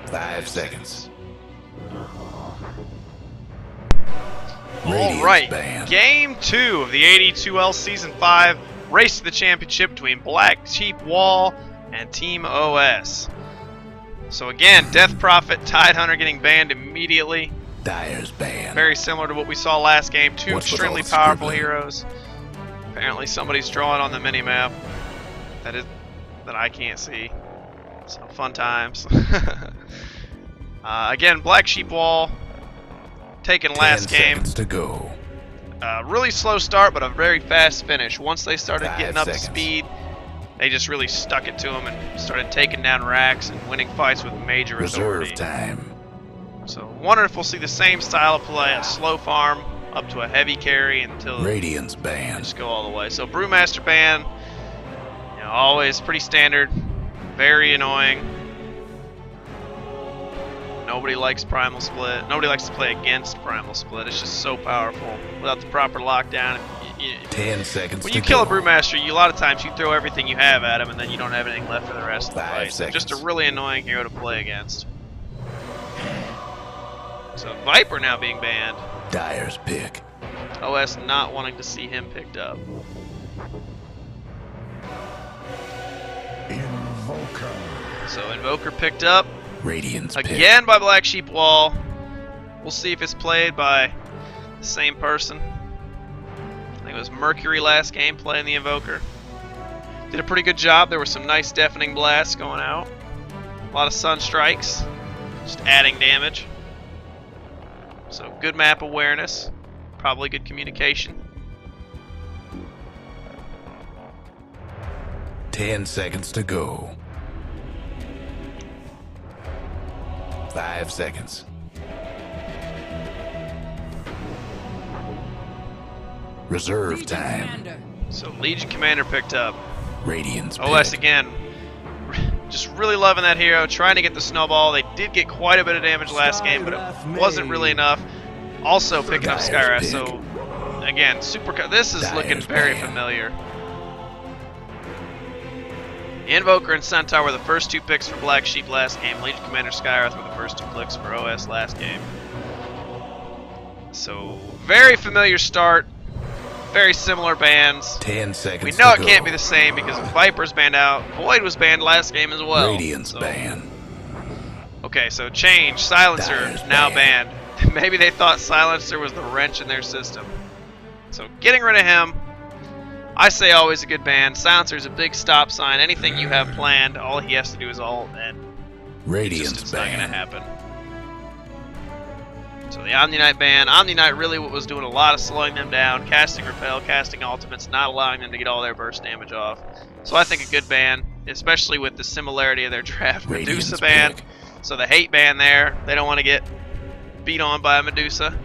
5 seconds. All right, Game 2 of the AD2L Season 5 Race to the Championship between Black Sheep Wall and Team OS. So again, Death Prophet, Tide Hunter getting banned immediately. Dyer's banned. Very similar to what we saw last game. Two extremely powerful heroes. Apparently somebody's drawing on the minimap that I can't see. So fun times. Again, Black Sheep Wall taken last game. 10 seconds to go. Really slow start, but a very fast finish. Once they started 5 getting up seconds. to speed, they just really stuck it to them and started taking down racks and winning fights with major authority. Reserve time. So wonder if we'll see the same style of play, a slow farm up to a heavy carry until Radiant's banned. just go all the way. So Brewmaster ban, always pretty standard, very annoying. Nobody likes Primal Split. Nobody likes to play against Primal Split. It's just so powerful without the proper lockdown. 10 seconds When to you kill a go. Brewmaster, a lot of times you throw everything you have at him, and then you don't have anything left for the rest of the 5 fight. seconds. Just a really annoying hero to play against. So Viper now being banned. Dyer's pick. OS not wanting to see him picked up. Invoker. So Invoker picked up Radiant's pick. again by Black Sheep Wall. We'll see if it's played by the same person. I think it was Mercury last game playing the Invoker. Did a pretty good job. There were some nice deafening blasts going out. A lot of sun strikes. Just adding damage. So good map awareness. Probably good communication. 10 seconds to go. 5 seconds. Reserve time. So Legion Commander picked up. Radiant's OS pick. again. Just really loving that hero. Trying to get the snowball. They did get quite a bit of damage last game, but it wasn't really enough. Also picking up Skywrath. Dyer's So again, this is looking Dyer's very banned. familiar. Invoker and Centaur were the first two picks for Black Sheep last game. Legion Commander Skywrath were the first two picks for OS last game. So very familiar start. Very similar bans. 10 seconds We know to it go. can't be the same because Viper's banned out. Void was banned last game as well. Radiant's So- banned. Okay, so change. Silencer Dyer's now banned. banned. Maybe they thought Silencer was the wrench in their system. So getting rid of him, I say always a good ban. Silencer's a big stop sign. Anything you have planned, all he has to do is ult, and Radiant's it's not going to banned. happen. So the Omni Knight ban. Omni Knight really was doing a lot of slowing them down, casting Repel, casting Ultimates, not allowing them to get all their burst damage off. So I think a good ban, especially with the similarity of their draft. Radiant's Medusa ban. pick. So the hate ban there. They don't want to get beat on by a Medusa.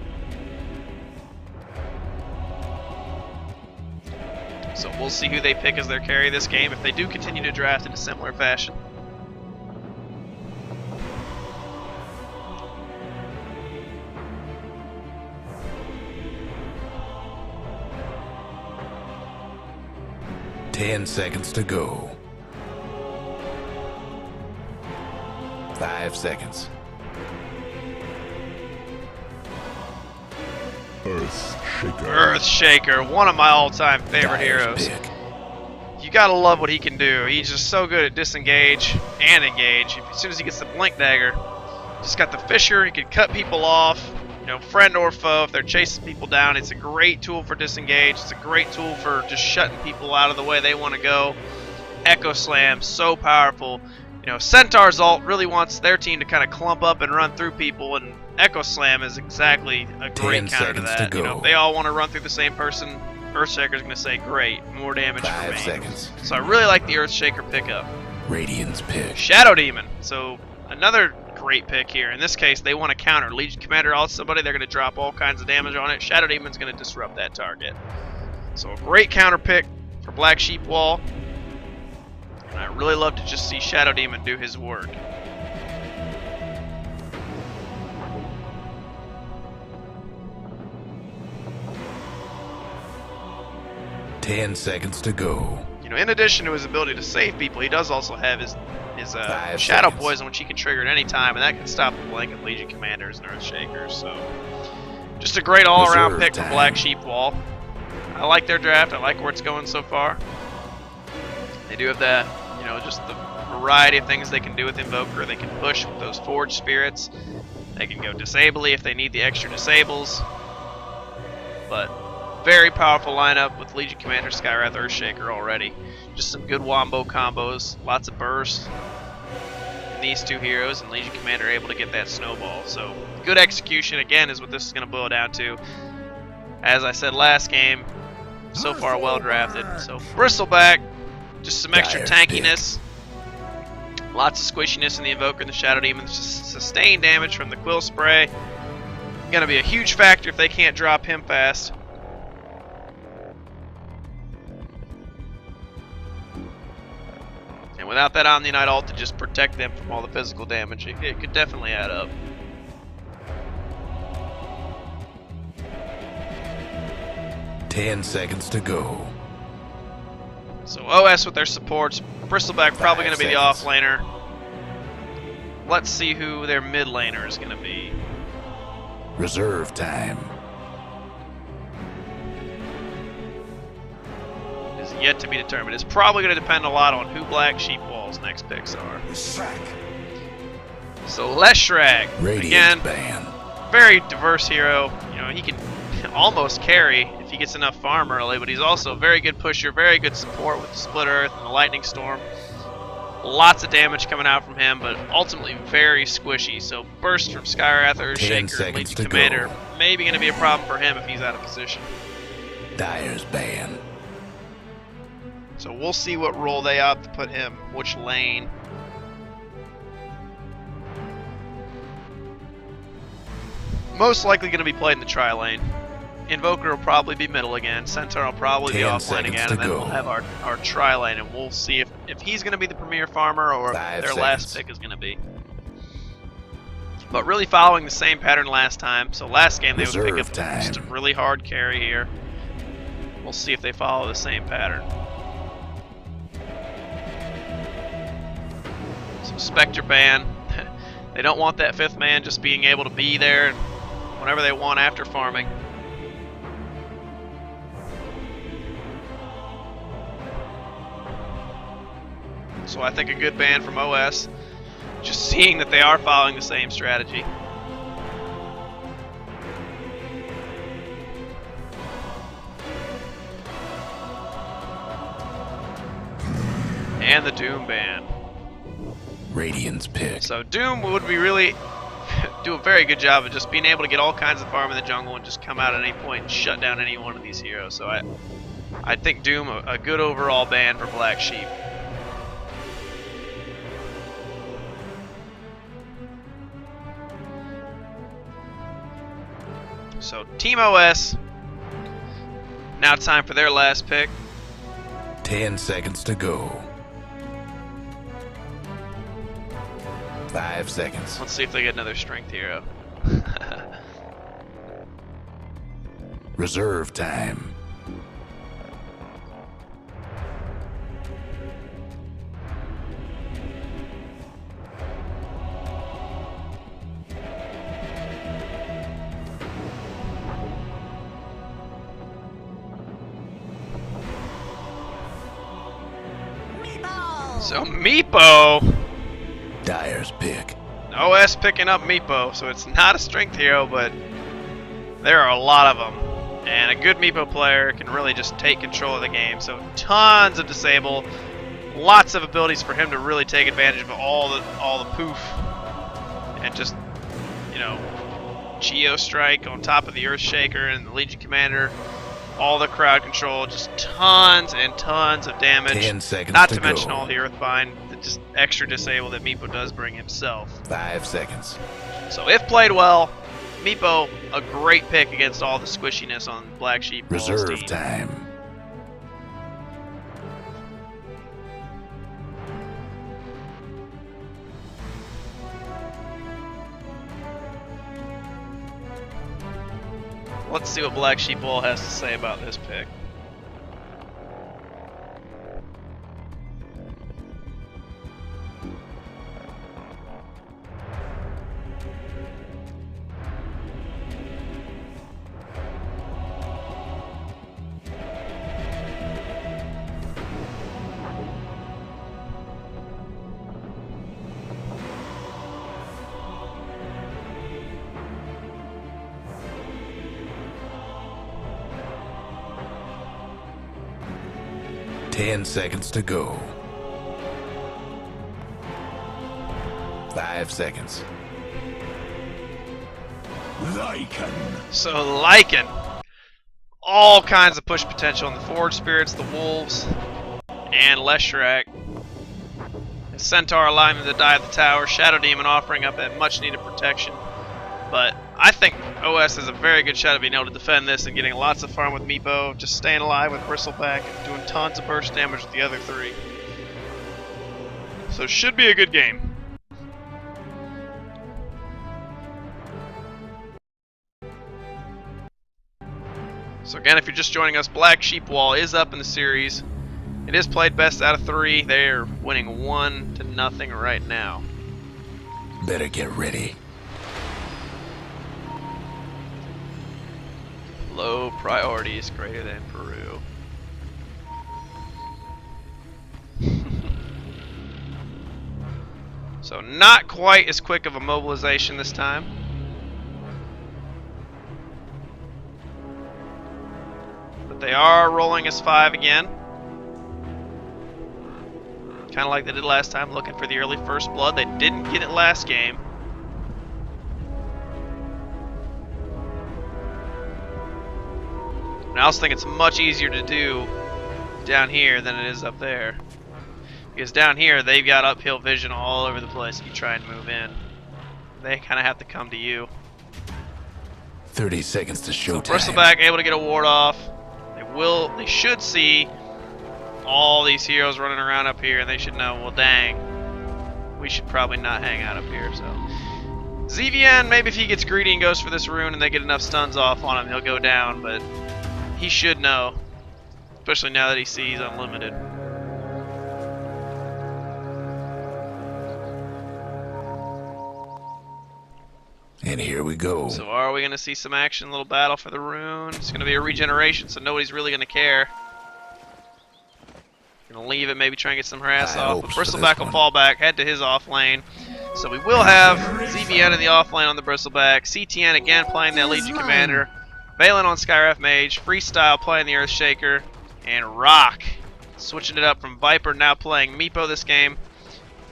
So we'll see who they pick as their carry this game if they do continue to draft in a similar fashion. Ten seconds to go. 5 seconds. Earthshaker. Earthshaker, one of my all-time favorite Dyer's heroes. pick. You gotta love what he can do. He's just so good at disengage and engage. As soon as he gets the blink dagger, just got the Fisher. He can cut people off, friend or foe. If they're chasing people down, it's a great tool for disengage. It's a great tool for just shutting people out of the way they want to go. Echo Slam, so powerful. Centaur's ult really wants their team to kind of clump up and run through people, and Echo Slam is exactly a great 10 counter to seconds that. to go. If they all want to run through the same person, Earthshaker's going to say, great, more damage for 5 me. seconds. So I really like the Earthshaker pickup. Radiant's pick. Shadow Demon. So another great pick here. In this case, they want to counter. Legion Commander ults somebody, they're going to drop all kinds of damage on it. Shadow Demon's going to disrupt that target. So a great counter pick for Black Sheep Wall. And I really love to just see Shadow Demon do his work. Ten seconds to go. In addition to his ability to save people, he does also have his his 5 Shadow seconds. Poison, which he can trigger at any time, and that can stop the blink of Legion Commanders and Earthshakers. So, just a great all-around Reserve pick for time. Black Sheep Wall. I like their draft. I like where it's going so far. They do have that, you know, just the variety of things they can do with Invoker. They can push with those Forged Spirits. They can go Disably if they need the extra disables. But very powerful lineup with Legion Commander, Skywrath, Earthshaker already. Just some good wombo combos, lots of burst. And these two heroes and Legion Commander are able to get that snowball. So good execution again is what this is going to boil down to. As I said last game, so far well drafted. So Bristleback, just some extra Dire tankiness. Lots of squishiness in the Invoker and the Shadow Demons. Just sustained damage from the Quill Spray. Gonna be a huge factor if they can't drop him fast. And without that Omni-Knight ult to just protect them from all the physical damage, it could definitely add up. Ten seconds to go. So OS with their supports. Bristleback probably going to be the off seconds. laner. Let's see who their mid laner is going to be. Reserve time. Is yet to be determined. It's probably going to depend a lot on who Black Sheep Wall's next picks are. Sack. So Leshrag, Radiant again, ban. very diverse hero. You know, he can almost carry if he gets enough farm early, but he's also a very good pusher, very good support with the Split Earth and the Lightning Storm. Lots of damage coming out from him, but ultimately very squishy. So burst from Skywrath, 10 Earthshaker, and seconds Legion to Commander go. maybe going to be a problem for him if he's out of position. Dire's ban. So we'll see what role they opt to put him, which lane. Most likely going to be played in the tri-lane. Invoker will probably be middle again. Centaur will probably be 10 offlane seconds again, to and then go. we'll have our tri-lane, and we'll see if he's going to be the premier farmer or 5 their last seconds. pick is going to be. But really following the same pattern last time. So last game they would pick Reserve up time. just a really hard carry here. We'll see if they follow the same pattern. So Spectre ban. They don't want that fifth man just being able to be there whenever they want after farming. So I think a good ban from OS, just seeing that they are following the same strategy. And the Doom ban. Radiant's pick. So Doom would be really do a very good job of just being able to get all kinds of farm in the jungle and just come out at any point and shut down any one of these heroes. So I think Doom a good overall ban for Black Sheep. So Team OS, now time for their last pick. 10 seconds to go. 5 seconds. Let's see if they get another strength hero. Reserve time. So Meepo, Dire's pick. OS picking up Meepo, so it's not a strength hero, but there are a lot of them. And a good Meepo player can really just take control of the game. So tons of disable, lots of abilities for him to really take advantage of all the poof, and just, you know, Geo Strike on top of the Earthshaker and the Legion Commander, all the crowd control, just tons and tons of damage. 10 seconds Not to to mention go. all the Earthbind, the just extra disable that Meepo does bring himself. 5 seconds. So if played well, Meepo, a great pick against all the squishiness on Black Sheep Wall's Reserve team. time. Let's see what Black Sheep Wall has to say about this pick. 10 seconds to go. 5 seconds. Lycan. So Lycan, all kinds of push potential in the Forge Spirits, the Wolves, and Leshrac. Centaur allowing them to die at the tower. Shadow Demon offering up that much needed protection. But I think OS has a very good shot of being able to defend this and getting lots of farm with Meepo, just staying alive with Bristleback and doing tons of burst damage with the other three. So it should be a good game. So again, if you're just joining us, Black Sheep Wall is up in the series. It is played best out of 3. They're winning 1-0 right now. Better get ready. Low priority is greater than Peru. So not quite as quick of a mobilization this time. But they are rolling as 5 again. Kind of like they did last time, looking for the early first blood. They didn't get it last game. And I also think it's much easier to do down here than it is up there. Because down here, they've got uphill vision all over the place if you try and move in. They kind of have to come to you. 30 seconds to showtime. Bristleback able to get a ward off. They should see all these heroes running around up here, and they should know, well, dang, we should probably not hang out up here. So ZVN, maybe if he gets greedy and goes for this rune and they get enough stuns off on him, he'll go down, but he should know, especially now that he sees unlimited. And here we go. So are we going to see some action, a little battle for the rune? It's going to be a regeneration, so nobody's really going to care. Going to leave it, maybe try and get some harass off. But Bristleback will fall back, head to his off lane. So we will have ZVN in the off lane on the Bristleback. CTN again playing the Legion Commander. Valen on Skyref Mage. Freestyle playing the Earthshaker. And Rock switching it up from Viper, now playing Meepo this game.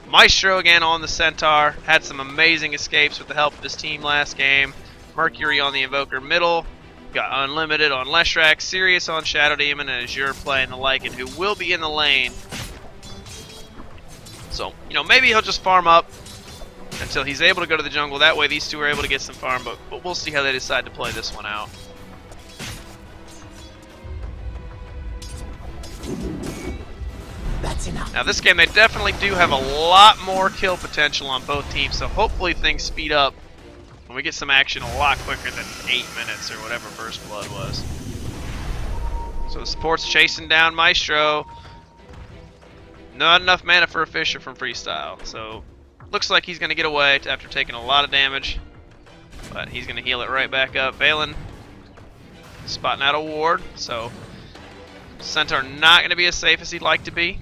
Maestro again on the Centaur. Had some amazing escapes with the help of his team last game. Mercury on the Invoker middle. Got Unlimited on Leshrac. Sirius on Shadow Demon. And Azure playing the Lycan, who will be in the lane. So, you know, maybe he'll just farm up until he's able to go to the jungle. That way these two are able to get some farm, but we'll see how they decide to play this one out. That's enough. Now this game, they definitely do have a lot more kill potential on both teams, so hopefully things speed up when we get some action a lot quicker than 8 minutes or whatever First Blood was. So the support's chasing down Maestro. Not enough mana for a Fisher from Freestyle, so looks like he's going to get away after taking a lot of damage, but he's going to heal it right back up. Valen spotting out a ward, so Centaur not going to be as safe as he'd like to be.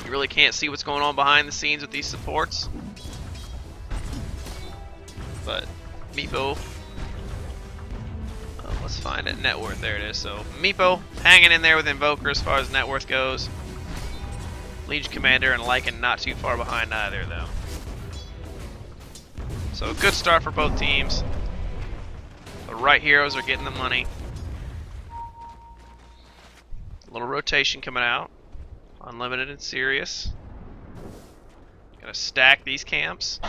You really can't see what's going on behind the scenes with these supports. But Meepo, let's find it. Net worth, there it is. So Meepo hanging in there with Invoker as far as net worth goes. Legion Commander and Lycan not too far behind either, though. So a good start for both teams. The right heroes are getting the money. A little rotation coming out. Unlimited and Sirius. Gonna stack these camps.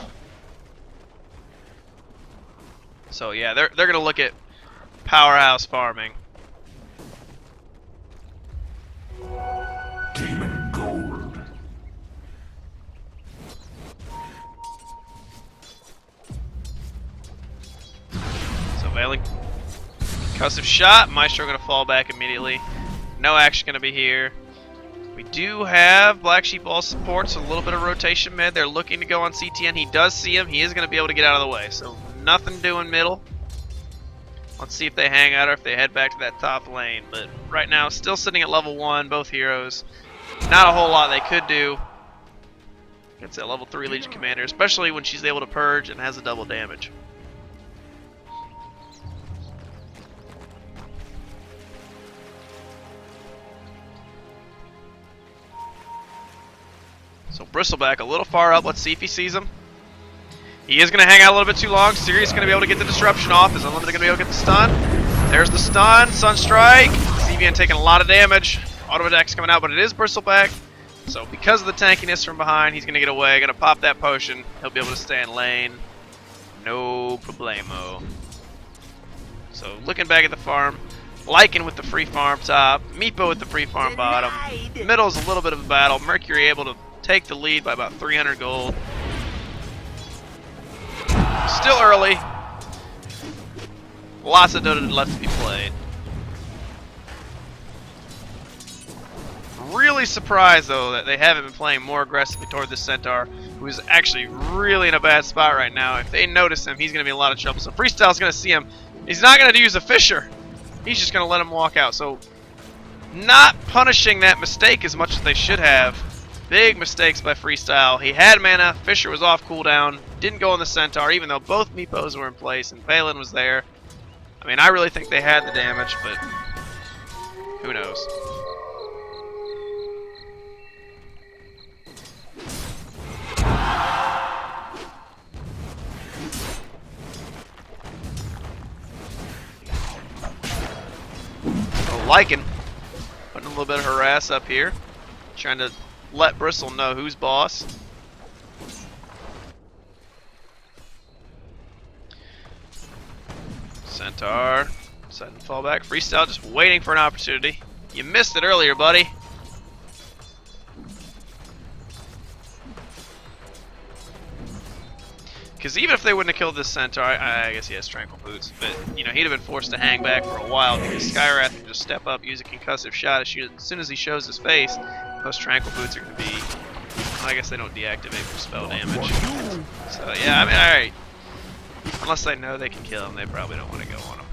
So yeah, they're gonna look at powerhouse farming. Demon Gold. So Valen, concussive shot. Maestro gonna fall back immediately. No action gonna be here. We do have Black Sheep all support, so a little bit of rotation mid. They're looking to go on CTN. He does see him. He is gonna be able to get out of the way. So nothing doing middle. Let's see if they hang out or if they head back to that top lane. But right now, still sitting at level 1, both heroes. Not a whole lot they could do against that level 3 Legion Commander, especially when she's able to purge and has a double damage. So Bristleback a little far up. Let's see if he sees him. He is going to hang out a little bit too long. Sirius going to be able to get the disruption off. Is Unlimited going to be able to get the stun? There's the stun. Sunstrike. CVN taking a lot of damage. Auto attack's coming out, but it is Bristleback. So because of the tankiness from behind, he's going to get away. Going to pop that potion. He'll be able to stay in lane. No problemo. So looking back at the farm. Lycan with the free farm top. Meepo with the free farm bottom. Middle's a little bit of a battle. Mercury able to take the lead by about 300 gold. Still early. Lots of Dota left to be played. Really surprised though that they haven't been playing more aggressively toward this Centaur, who is actually really in a bad spot right now. If they notice him, he's going to be in a lot of trouble. So Freestyle's going to see him. He's not going to use a Fisher. He's just going to let him walk out. So not punishing that mistake as much as they should have. Big mistakes by Freestyle. He had mana. Fisher was off cooldown. Didn't go on the Centaur, even though both Meepos were in place and Phelan was there. I mean, I really think they had the damage, but who knows. So Lycan putting a little bit of harass up here, trying to let Bristle know who's boss. Centaur, setting fallback. Freestyle just waiting for an opportunity. You missed it earlier, buddy. Because even if they wouldn't have killed this Centaur, I guess he has Tranquil Boots, but you know, he'd have been forced to hang back for a while because Skywrath can just step up, use a concussive shot as soon as he shows his face. Those Tranquil Boots are going to be, well, I guess they don't deactivate for spell damage. So yeah, I mean, alright. Unless they know they can kill him, they probably don't want to go on him.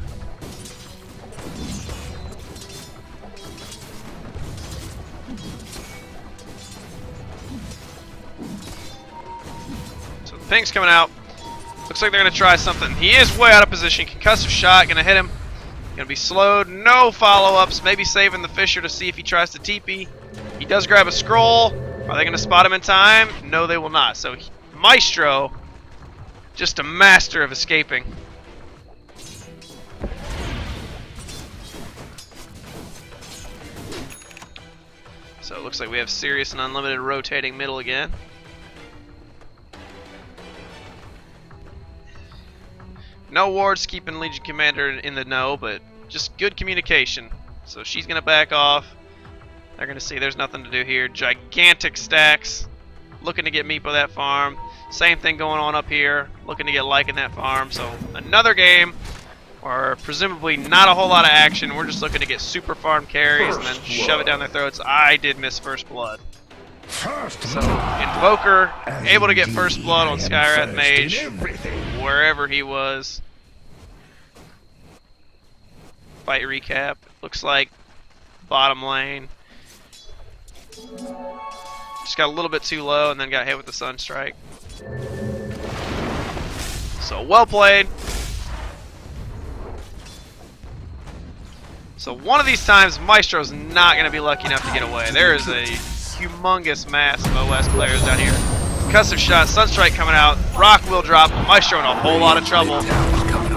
So the ping's coming out. Looks like they're going to try something. He is way out of position. Concussive shot, going to hit him. Going to be slowed. No follow-ups. Maybe saving the Fisher to see if he tries to TP. He does grab a scroll. Are they going to spot him in time? No, they will not. So Maestro, just a master of escaping. So it looks like we have Sirius and Unlimited rotating middle again. No wards keeping Legion Commander in the know, but just good communication. So she's going to back off. They're going to see there's nothing to do here. Gigantic stacks. Looking to get Meepo that farm. Same thing going on up here. Looking to get Lycan that farm. So another game where presumably not a whole lot of action. We're just looking to get super farm carries and then shove it down their throats. I did miss First Blood. So Invoker able to get First Blood on Skywrath Mage wherever he was. Fight recap. Looks like bottom lane. Just got a little bit too low and then got hit with the Sunstrike. So well played. So one of these times Maestro's not going to be lucky enough to get away. There is a humongous mass of OS players down here. Concussive shot, Sunstrike coming out, Rock will drop, Maestro in a whole lot of trouble.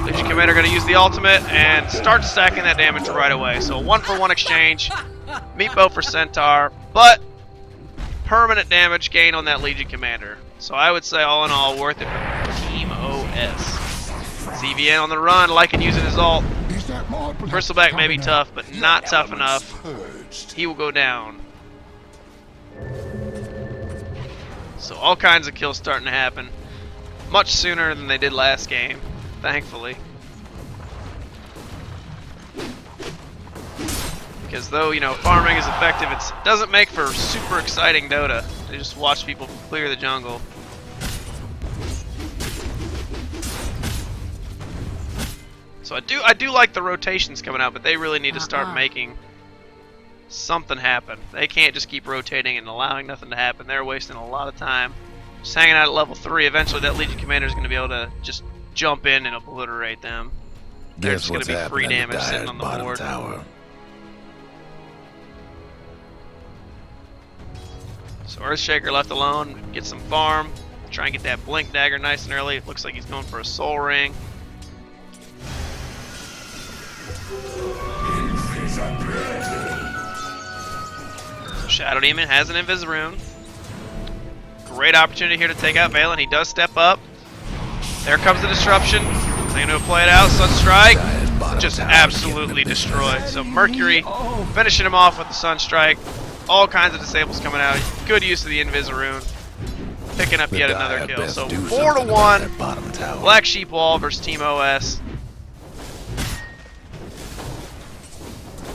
Legion Commander going to use the ultimate and start stacking that damage right away. So 1-for-1 exchange, Meepo for Centaur, but permanent damage gain on that Legion Commander. So I would say all in all worth it for Team OS. CVN on the run, Lycan using his ult. Bristleback may be tough, but not tough enough. He will go down. So all kinds of kills starting to happen. Much sooner than they did last game, thankfully. Because though, you know, farming is effective, it doesn't make for super exciting Dota. They just watch people clear the jungle. So I do like the rotations coming out, but they really need to start making something happen. They can't just keep rotating and allowing nothing to happen. They're wasting a lot of time. Just hanging out at level 3. Eventually that Legion Commander is going to be able to just jump in and obliterate them. They're just going to be free damage sitting on the board. So Earthshaker left alone, get some farm, try and get that Blink Dagger nice and early. It looks like he's going for a Soul Ring. So Shadow Demon has an Invis Rune. Great opportunity here to take out Valen. He does step up. There comes the disruption. They're going to play it out. Sunstrike just absolutely destroyed. So Mercury finishing him off with the Sunstrike. All kinds of disables coming out. Good use of the Invis Rune. Picking up yet another kill. So 4-1. Black Sheep Wall versus Team OS.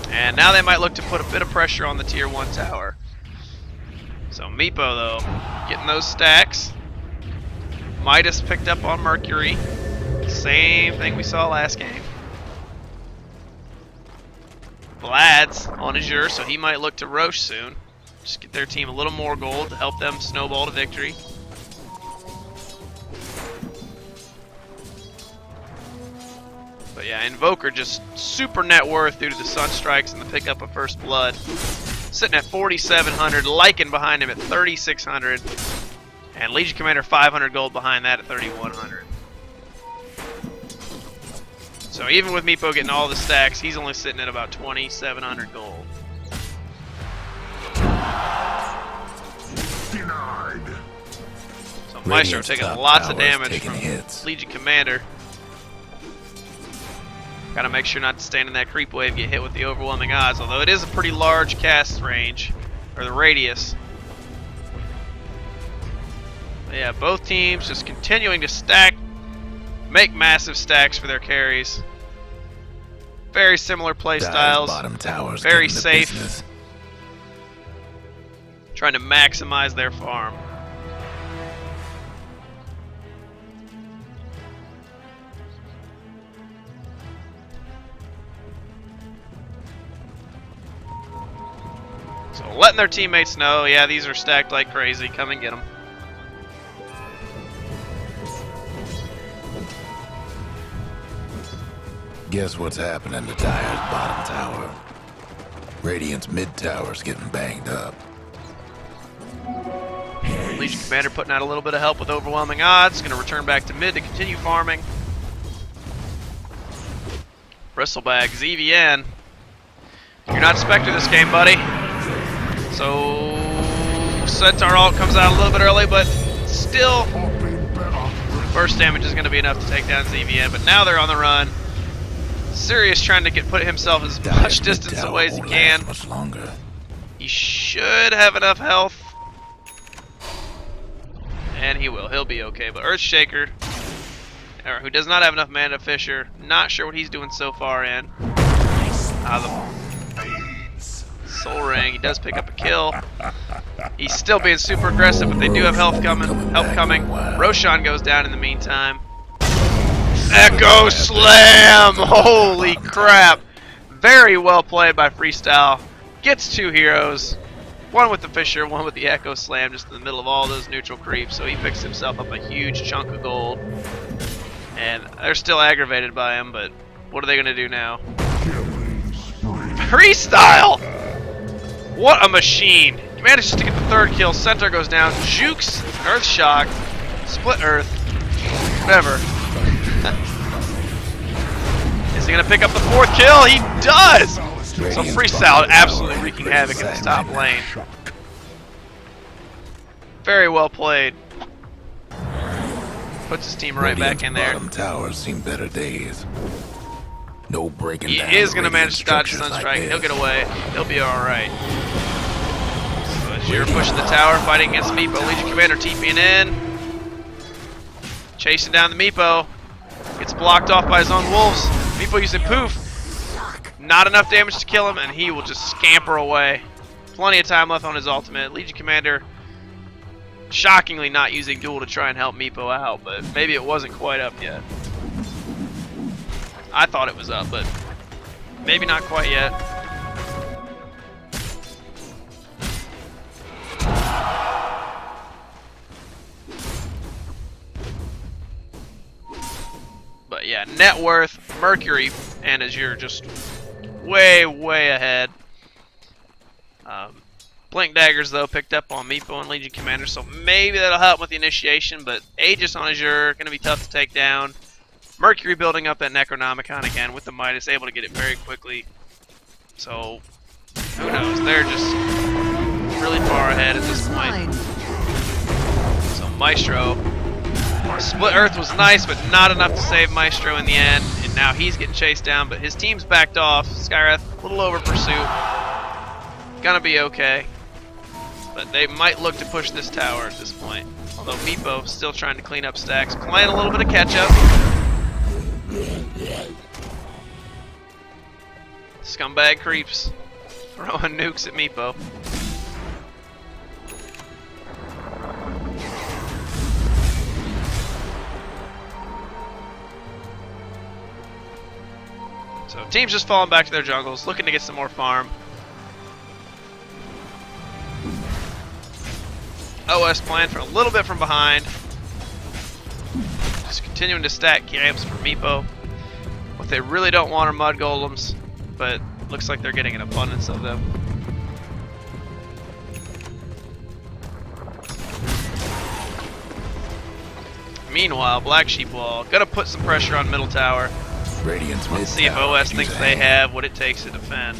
And now they might look to put a bit of pressure on the Tier 1 tower. So Meepo, though, getting those stacks. Midas picked up on Mercury. Same thing we saw last game. Vlad's on Azure, so he might look to Roche soon. Just get their team a little more gold to help them snowball to victory. But yeah, Invoker just super net worth due to the Sunstrikes and the pickup of First Blood. Sitting at 4,700, Lycan behind him at 3,600, and Legion Commander 500 gold behind that at 3,100. So even with Meepo getting all the stacks, he's only sitting at about 2,700 gold. Denied. So Maestro taking lots of damage from Legion Commander. Gotta make sure not to stand in that creep wave, get hit with the overwhelming odds, although it is a pretty large cast range, or the radius. But yeah, both teams just continuing to stack, make massive stacks for their carries. Very similar play styles, very safe, trying to maximize their farm. So letting their teammates know, yeah, these are stacked like crazy, come and get them. Guess what's happening to Dire's bottom tower? Radiant's mid tower's getting banged up. Legion Commander putting out a little bit of help with overwhelming odds. Going to return back to mid to continue farming. Bristlebag, ZVN. You're not Spectre this game, buddy. So Centaur ult comes out a little bit early, but still burst damage is going to be enough to take down ZVN. But now they're on the run. Sirius trying to put himself as much distance away as he can. Much longer. He should have enough health. And he will. He'll be okay. But Earthshaker, who does not have enough mana, Fisher, not sure what he's doing so far in. The Soul Ring, he does pick up a kill. He's still being super aggressive, but they do have help coming. Roshan goes down in the meantime. Echo Slam! Holy crap! Very well played by Freestyle. Gets two heroes. One with the Fisher, one with the Echo Slam, just in the middle of all those neutral creeps. So he picks himself up a huge chunk of gold. And they're still aggravated by him, but what are they going to do now? Freestyle! What a machine. He manages to get the third kill. Centaur goes down. Jukes, Earth Shock, Split Earth, whatever. Is he going to pick up the fourth kill? He does! So Freestyle absolutely wreaking havoc in this top lane. Very well played. Puts his team right back in there. Bottom towers seen better days. No breaking He down is going to Radiant manage to dodge structures Sunstrike. like He'll this. get away. He'll be alright. So Azure pushing the tower, fighting against Meepo. Legion Commander TPing in. Chasing down the Meepo. Gets blocked off by his own wolves. Meepo using Poof. Not enough damage to kill him, and he will just scamper away. Plenty of time left on his ultimate. Legion Commander shockingly not using Duel to try and help Meepo out, but maybe it wasn't quite up yet. I thought it was up, but maybe not quite yet. But yeah, net worth, Mercury and Azure just way, way ahead. Blink Daggers, though, picked up on Meepo and Legion Commander, so maybe that'll help with the initiation, but Aegis on Azure, going to be tough to take down. Mercury building up that Necronomicon again with the Midas, able to get it very quickly. So, who knows? They're just really far ahead at this point. So, Maestro. Split Earth was nice, but not enough to save Maestro in the end, and now he's getting chased down, but his team's backed off. Skywrath, a little over pursuit. Gonna be okay. But they might look to push this tower at this point. Although Meepo still trying to clean up stacks, playing a little bit of catch up. Scumbag creeps, throwing nukes at Meepo. So teams just falling back to their jungles, looking to get some more farm. OS playing for a little bit from behind. Just continuing to stack camps for Meepo. What they really don't want are mud golems, but looks like they're getting an abundance of them. Meanwhile, Black Sheep Wall gonna put some pressure on middle tower. Radiant's mid Let's see if OS thinks they have what it takes to defend.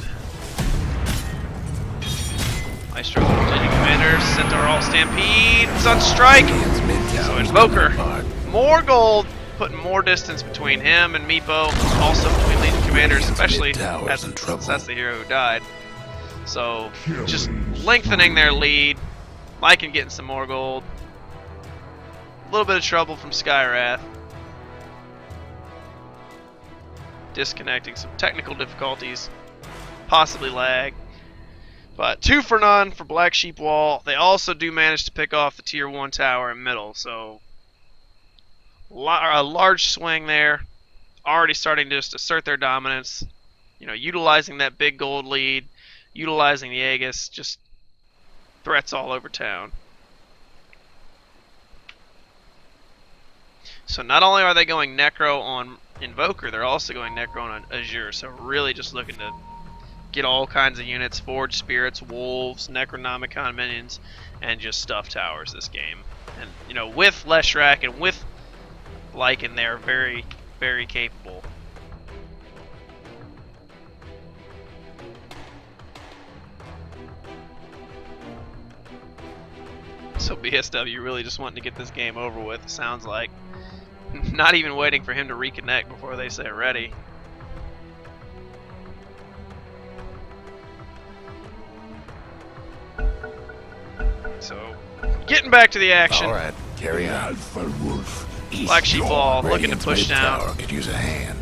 Maestro, Legion Commander, Centaur Alt Stampede, Sunstrike! So Invoker, more gold, putting more distance between him and Meepo, also between Legion Commanders, especially since that's the hero who died. So, just lengthening their lead, Lycan getting some more gold. A little bit of trouble from Skywrath. Disconnecting, some technical difficulties, possibly lag. But 2 for none for Black Sheep Wall. They also do manage to pick off the tier 1 tower in middle, so a large swing there. Already starting to just assert their dominance. You know, utilizing that big gold lead, utilizing the Aegis, just threats all over town. So not only are they going Necro on Invoker, they're also going Necro on Azure, so really just looking to get all kinds of units, Forge Spirits, Wolves, Necronomicon minions, and just stuff towers this game. And, you know, with Leshrac and with Lycan, they're very, very capable. So BSW really just wanting to get this game over with, sounds like. Not even waiting for him to reconnect before they say ready. So, getting back to the action. All right, carry on. Black Sheep Wall looking to push down. Could use a hand.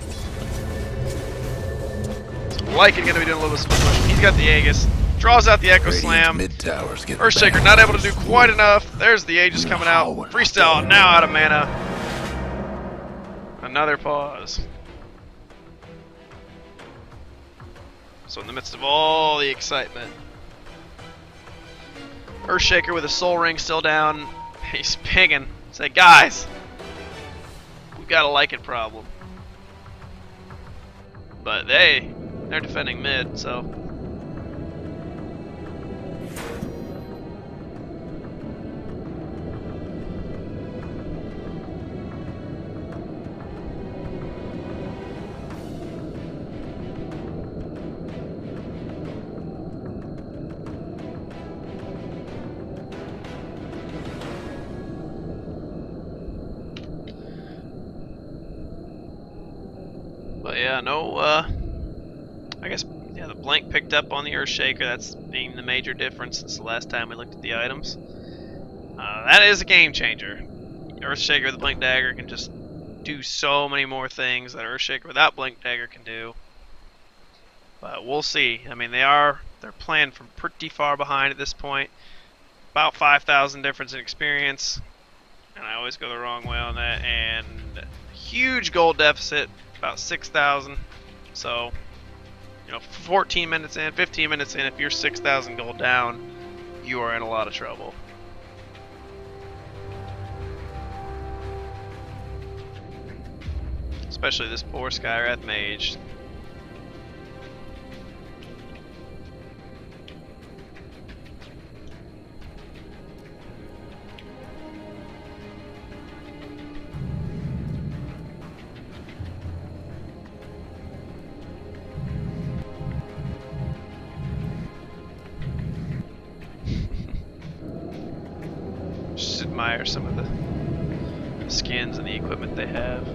Lycan gonna be doing a little bit of pushing. He's got the Aegis. Draws out the Echo Slam. Earthshaker not able to do quite enough. There's the Aegis coming out. Freestyle now out of mana. Another pause. So in the midst of all the excitement, Earthshaker with a Soul Ring still down. He's pinging. Say, guys, we've got a Lycan problem. But they're defending mid, so. But yeah, I guess, yeah, the blank picked up on the Earthshaker. That's being the major difference since the last time we looked at the items. That is a game changer. Earthshaker with the Blink Dagger can just do so many more things that Earthshaker without Blink Dagger can do. But we'll see. I mean, they're playing from pretty far behind at this point. About 5,000 difference in experience. And I always go the wrong way on that. And huge gold deficit. About 6,000. So, you know, 14 minutes in, 15 minutes in, if you're 6,000 gold down, you are in a lot of trouble. Especially this poor Skywrath mage. admire some of the skins and the equipment they have.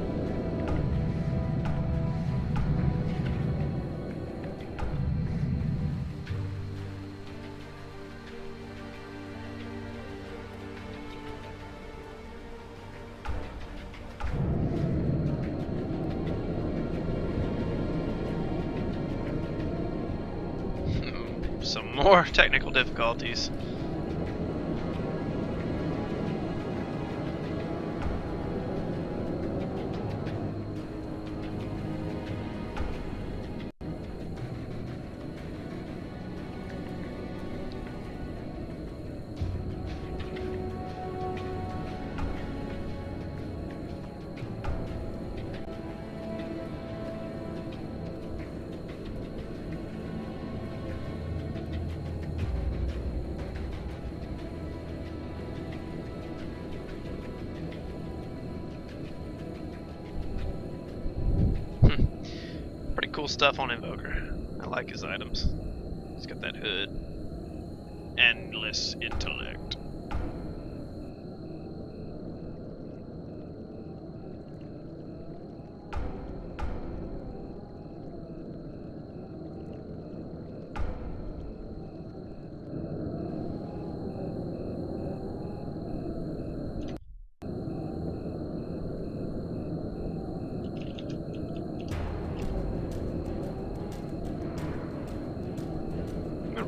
Some more technical difficulties. Cool stuff on Invoker. I like his items. He's got that hood. Endless intellect.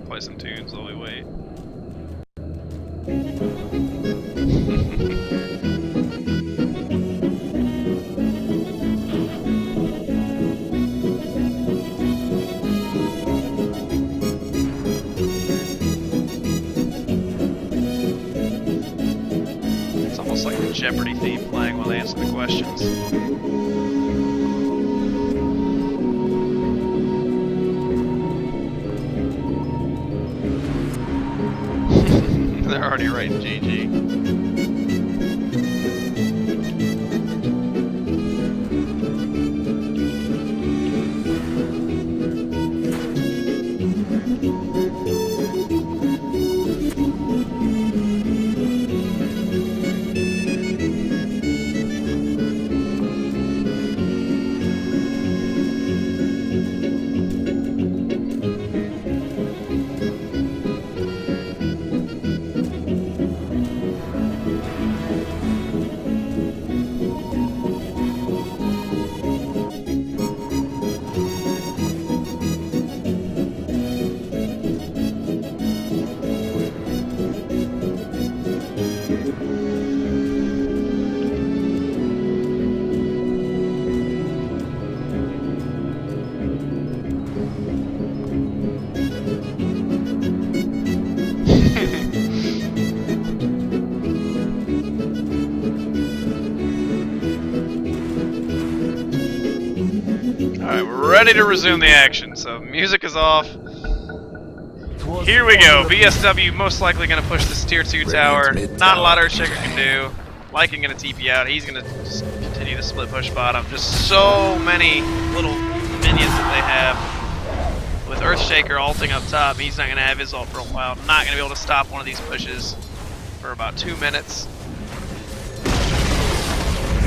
Play some tunes while we wait. It's almost like the Jeopardy theme playing while they answer the questions. They're already writing GG. Alright, we're ready to resume the action, so music is off. Here we go. BSW most likely going to push this tier 2 tower. Not a lot Earthshaker can do. Lycan going to TP out. He's going to just continue to split push bottom. Just so many little minions that they have. With Earthshaker ulting up top, he's not going to have his ult for a while. Not going to be able to stop one of these pushes for about 2 minutes.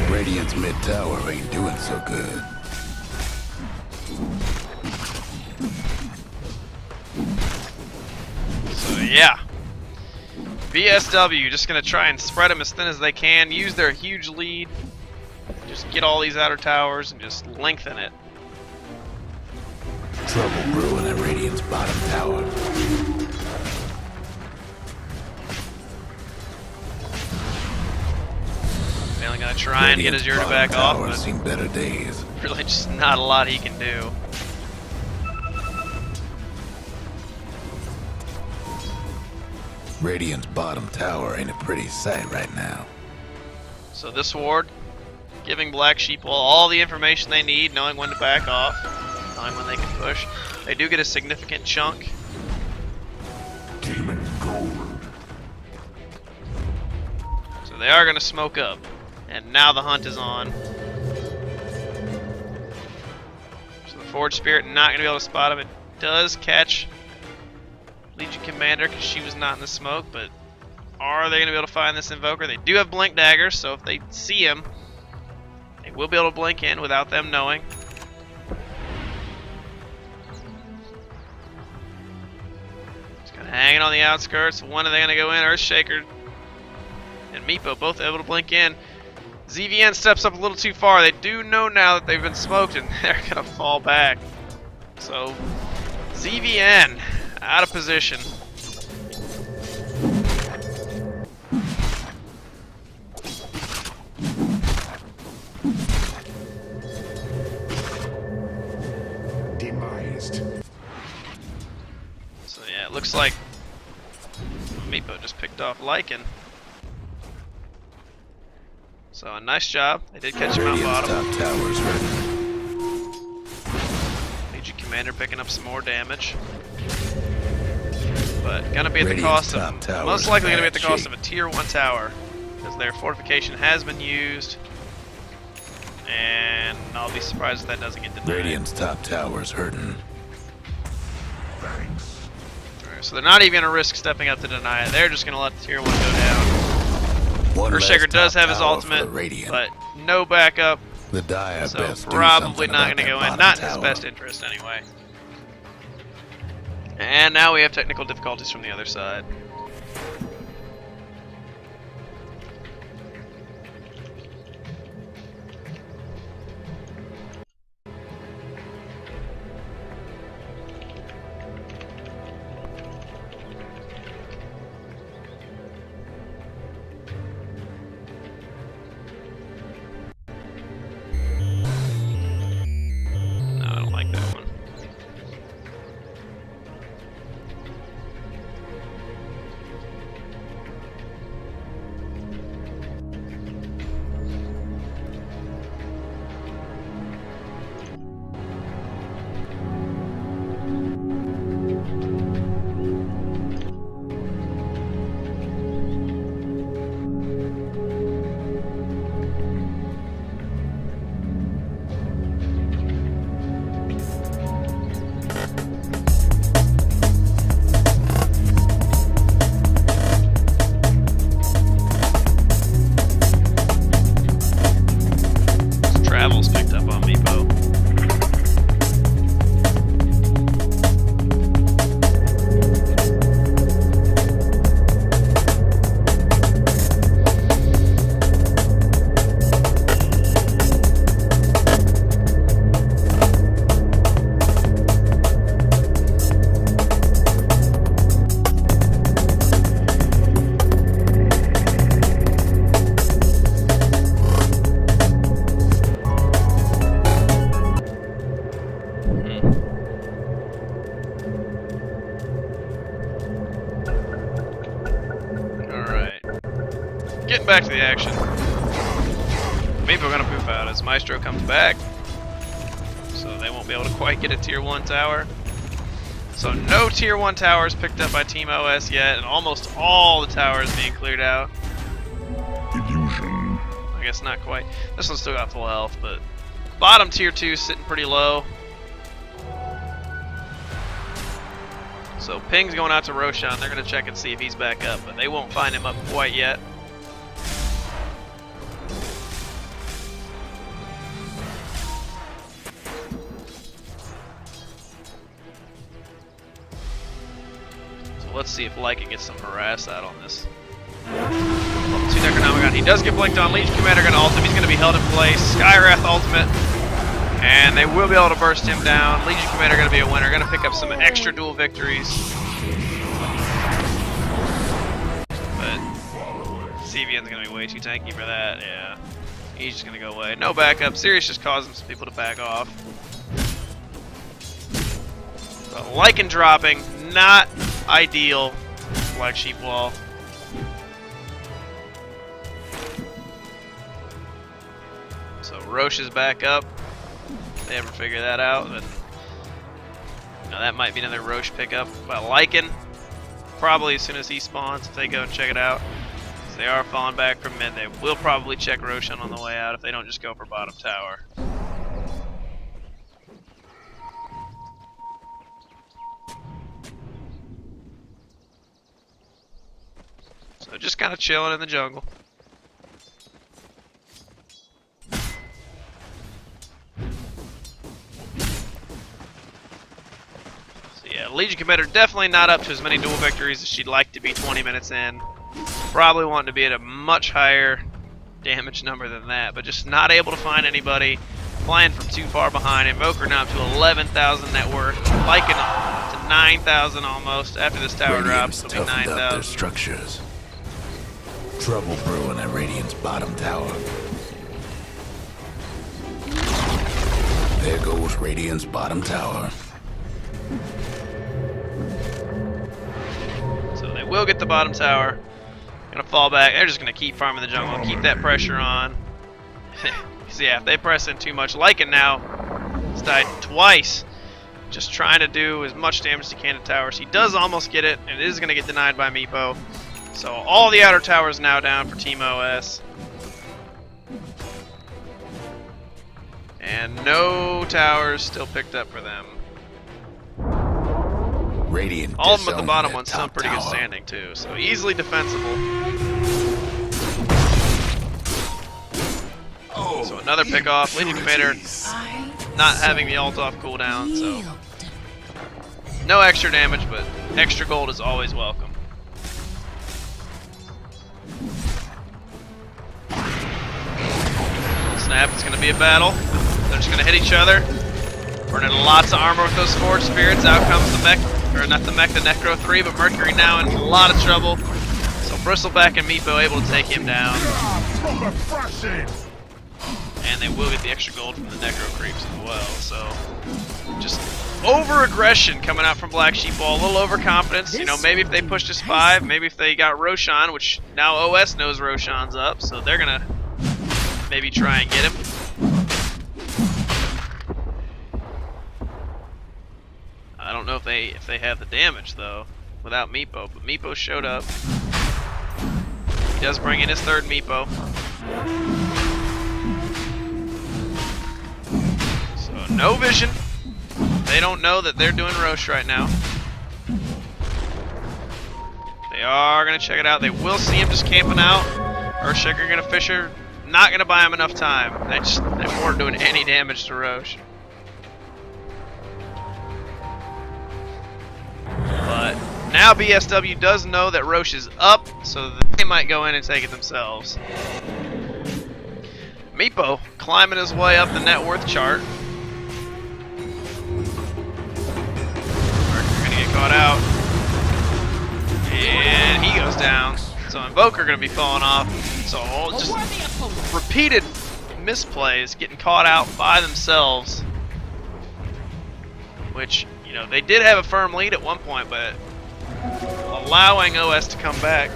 Radiant's mid tower ain't doing so good. So yeah, BSW just gonna try and spread them as thin as they can, use their huge lead, just get all these outer towers and just lengthen it. Trouble brewing at Radiant's bottom tower. Mainly gonna try and get his Yurta back off, but seen better days. really just not a lot he can do. Radiant's bottom tower ain't a pretty sight right now. So this ward, giving Black Sheeple all the information they need, knowing when to back off, knowing when they can push. They do get a significant chunk. Demon gold. So they are going to smoke up. And now the hunt is on. So the Forge Spirit not going to be able to spot him. It does catch Legion Commander because she was not in the smoke, but Are they going to be able to find this Invoker? They do have Blink Daggers, so if they see him, they will be able to blink in without them knowing. Just kind of hanging on the outskirts. When are they going to go in? Earthshaker and Meepo both able to blink in. ZVN steps up a little too far. They do know now that they've been smoked and they're going to fall back. So, ZVN out of position. Demised. So yeah, it looks like Meepo just picked off Lycan. So a nice job. They did catch him out bottom. Top towers ready. Legion Commander picking up some more damage. But gonna be at the Radiant's cost of, top most tower's likely gonna be bad at the cost shape. of a tier 1 tower. Because their fortification has been used. And I'll be surprised if that doesn't get denied. Radiant's top tower's hurting. Thanks. Alright, so they're not even gonna risk stepping up to deny it. They're just gonna let the tier 1 go down. One less Earthshaker does top have his tower for the ultimate, Radiant. but no backup. The Dire So best do probably something not about going to that go in. bottom Not in his tower. best interest anyway. And now we have technical difficulties from the other side. No, I don't like that one. Travel's picked up on Meepo. Alright. Getting back to the action. Maybe we're gonna poof out as Maestro comes back. So they won't be able to quite get a tier 1 tower. So no tier 1 towers picked up by Team OS yet, and almost all the towers being cleared out. Illusion. I guess not quite. This one's still got full health, but bottom tier 2 is sitting pretty low. So ping's going out to Roshan. They're going to check and see if he's back up, but they won't find him up quite yet. So let's see if Lycan gets some harass out on this. See Necronomicon. He does get blinked on. Legion Commander going to ult him. He's going to be held in place. Skywrath ultimate. And they will be able to burst him down. Legion Commander going to be a winner. Going to pick up some extra duel victories. But CVN's going to be way too tanky for that. Yeah. He's just going to go away. No backup. Sirius just causing some people to back off. But Lycan dropping. Not ideal. Black Sheep Wall. So Roche is back up. If they ever figure that out, then that might be another Roche pickup. But Lycan, probably as soon as he spawns, if they go and check it out, because they are falling back from mid, they will probably check Roshan on the way out if they don't just go for bottom tower. So So just kind of chilling in the jungle. So yeah, Legion Commander definitely not up to as many duel victories as she'd like to be 20 minutes in. Probably wanting to be at a much higher damage number than that, but just not able to find anybody. Flying from too far behind. Invoker now up to 11,000 net worth. Lycan to 9,000 almost. After this tower drops, it'll be toughened up their 9,000. structures. Trouble brewing at Radiant's bottom tower. There goes Radiant's bottom tower. So they will get the bottom tower. Gonna fall back. They're just gonna keep farming the jungle and keep that pressure on. So yeah, if they press in too much, Lycan now has died twice. Just trying to do as much damage as he can to towers. He does almost get it, and it is gonna get denied by Meepo. So all the outer towers now down for Team OS. And no towers still picked up for them. Radiant All of them at the disowned bottom that one's still top pretty good tower. standing too, so easily defensible. So another pick off. Legion Commander not having the ult off cooldown, so no extra damage, but extra gold is always welcome. Snap, it's going to be a battle. They're just going to hit each other. Burning lots of armor with those Forge Spirits. Out comes the mech, or not the mech, the Necro 3, but Mercury now in a lot of trouble. So Bristleback and Meepo able to take him down. And they will get the extra gold from the Necro Creeps as well. So just over-aggression coming out from Black Sheep Ball. A little overconfidence. You know, maybe if they pushed his 5, maybe if they got Roshan, which now OS knows Roshan's up, so they're going to maybe try and get him. I don't know if they have the damage though without Meepo, but Meepo showed up. He does bring in his third Meepo. So no vision. They don't know that they're doing Rosh right now. They are gonna check it out. They will see him just camping out. Earthshaker gonna Fisher. Not gonna buy him enough time. They weren't doing any damage to Rosh. But now BSW does know that Rosh is up, so they might go in and take it themselves. Meepo climbing his way up the net worth chart. Mercury gonna get caught out. And he goes down. So Invoker gonna be falling off. So just repeated misplays, getting caught out by themselves. Which, you know, they did have a firm lead at one point, but allowing OS to come back.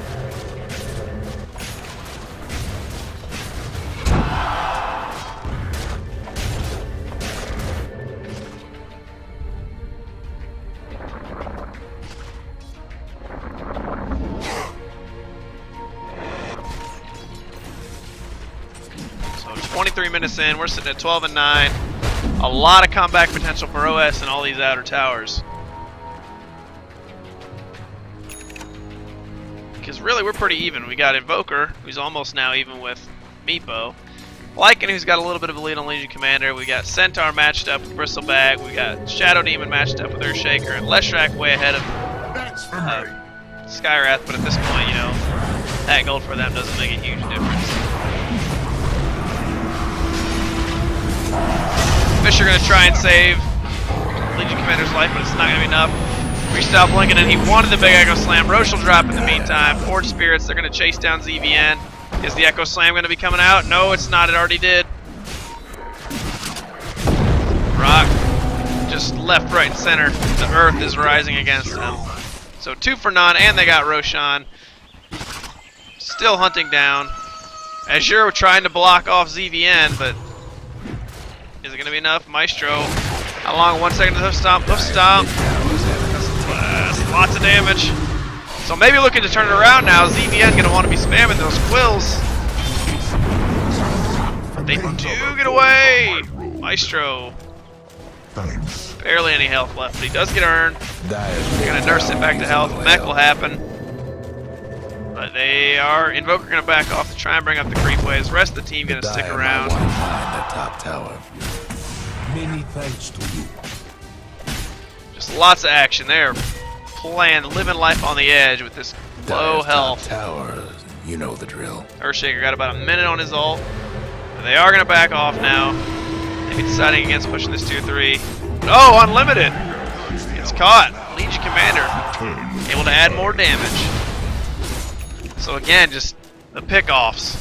So 23 minutes in, we're sitting at 12 and 9. A lot of comeback potential for OS and all these outer towers. Because really, we're pretty even. We got Invoker, who's almost now even with Meepo. Lycan, who's got a little bit of a lead on Legion Commander. We got Centaur matched up with Bristleback. We got Shadow Demon matched up with Earthshaker. And Leshrac way ahead of Skywrath. But at this point, you know, that gold for them doesn't make a huge difference. Fisher gonna try and save Legion Commander's life, but it's not gonna be enough. Reached out blinking and he wanted the big Echo Slam. Rosh will drop in the meantime. Forge Spirits, they're gonna chase down ZVN. Is the Echo Slam gonna be coming out? No, it's not, it already did. Rock, just left, right, and center. The earth is rising against them. So 2 for none, and they got Roshan. Still hunting down. Azure trying to block off ZVN, but is it going to be enough? Maestro. How long? 1 second to hoof stomp. Hoof stomp. That's lots of damage. So maybe looking to turn it around now. ZVN going to want to be spamming those quills. But they do get away. Maestro. Barely any health left, but he does get earned. They're going to nurse it back to health. Mech will happen. But they are Invoker gonna back off to try and bring up the creep waves. The rest of the team gonna stick Dire around. might want to mine that top tower. Many thanks to you. Just lots of action there. Playing, living life on the edge with this low Dire's health. top tower, you know the drill. Earthshaker got about a minute on his ult. And they are gonna back off now. Maybe deciding against pushing this 2-3. Oh, unlimited! It's caught. Legion Commander able to add more damage. So again, just the pickoffs.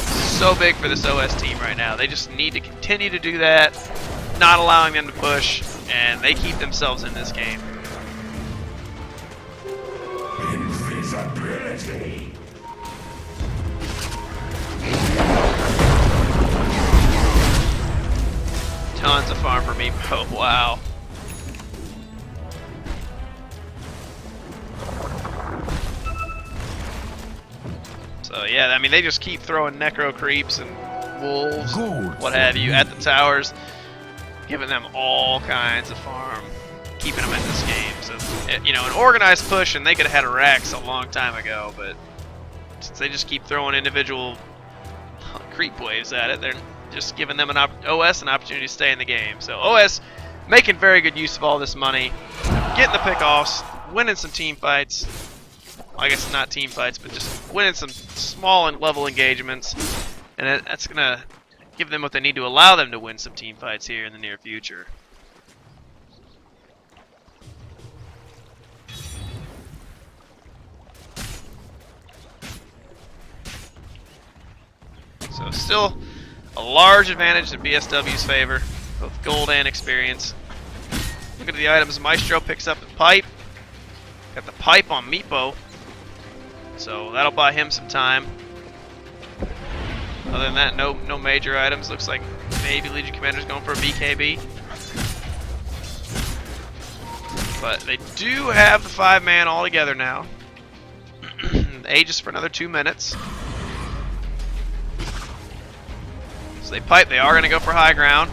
So big for this OS team right now. They just need to continue to do that, not allowing them to push, and they keep themselves in this game. Invisibility. Tons of farm for me. Oh, wow. So yeah, I mean they just keep throwing necro creeps and wolves, Gold what have you, at the towers, giving them all kinds of farm, keeping them in this game. So you know, an organized push, and they could have had a Rex a long time ago, but since they just keep throwing individual creep waves at it, they're just giving them OS an opportunity to stay in the game. So OS making very good use of all this money, getting the pickoffs, winning some team fights. I guess not team fights, but just winning some small and level engagements, and that's gonna give them what they need to allow them to win some team fights here in the near future. So still a large advantage in BSW's favor, both gold and experience. Look at the items. Maestro picks up the pipe. Got the pipe on Meepo. So that'll buy him some time. Other than that, no major items. Looks like maybe Legion Commander's going for a BKB. But they do have the 5-man all together now. Aegis for another 2 minutes. So they pipe. They are going to go for high ground.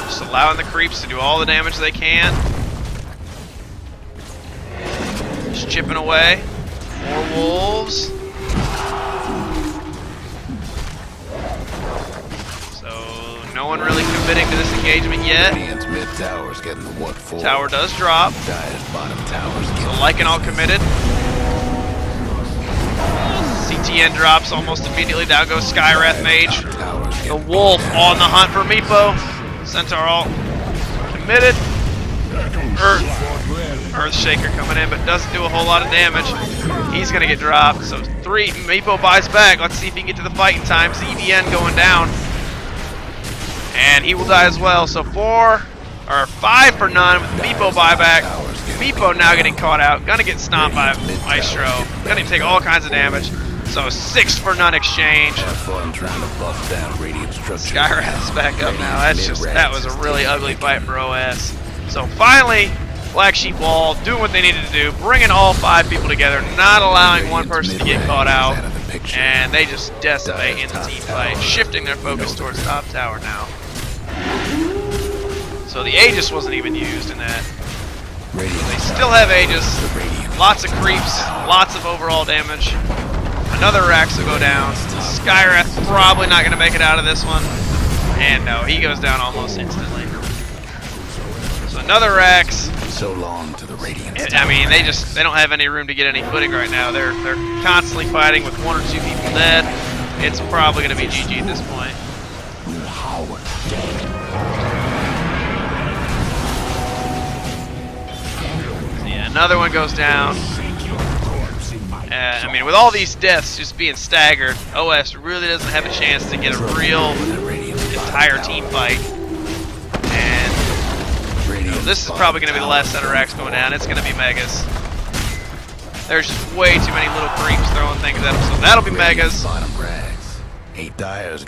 Just allowing the creeps to do all the damage they can. Just chipping away. More wolves. So no one really committing to this engagement yet. Radiant's mid tower's getting the what for. Tower does drop. Dire's bottom tower's So getting Lycan all committed. CTN drops almost immediately. Down goes Skywrath Mage. top tower's The getting Wolf on the hunt for Meepo. Centaur all committed. Earthshaker coming in, but doesn't do a whole lot of damage. He's gonna get dropped. So 3, Meepo buys back. Let's see if he can get to the fight in time. ZVN going down, and he will die as well. So 5 for none with Meepo buyback. Meepo now getting caught out. Gonna get stomped by Maestro. Gonna take all kinds of damage. So 6 for none exchange. Have fun trying to buff down Radiant structure. Skyrath's back up now. That was a really ugly fight for OS. So finally, Black Sheep Wall doing what they needed to do, bringing all 5 people together, not allowing one person to get caught out, and they just decimate in the team fight, shifting their focus towards top tower now. So the Aegis wasn't even used in that. They still have Aegis, lots of creeps, lots of overall damage. Another Rax will go down. Skyrath probably not going to make it out of this one. And no, he goes down almost instantly. So another Rax. So long to the Radiant. I mean, they don't have any room to get any footing right now. They're constantly fighting with 1 or 2 people dead. It's probably going to be GG at this point. So yeah, another one goes down. I mean, with all these deaths just being staggered, OS really doesn't have a chance to get a real entire team fight. And this is probably going to be the last set of racks going down. It's going to be Megas. There's just way too many little creeps throwing things at them, so that'll be Megas.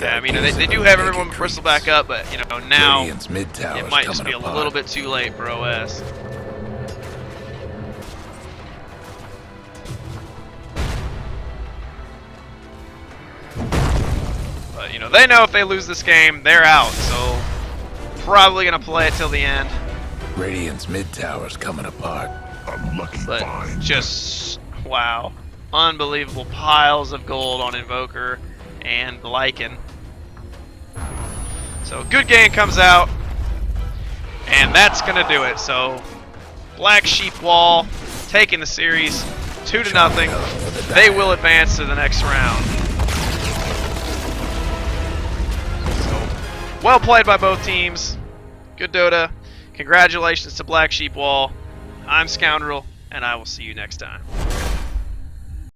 Yeah, I mean, they do have everyone with Bristle back up, but, you know, now it might just be a little bit too late for OS. But, you know, they know if they lose this game, they're out, so probably going to play it till the end. Radiant's mid tower's coming apart. Unlucky But find. just, wow. unbelievable piles of gold on Invoker and the Lycan. So good game comes out, and that's gonna do it. So Black Sheep Wall taking the series 2-0. They will advance to the next round. So well played by both teams. Good Dota. Congratulations to Black Sheep Wall. I'm Scowndrul, and I will see you next time.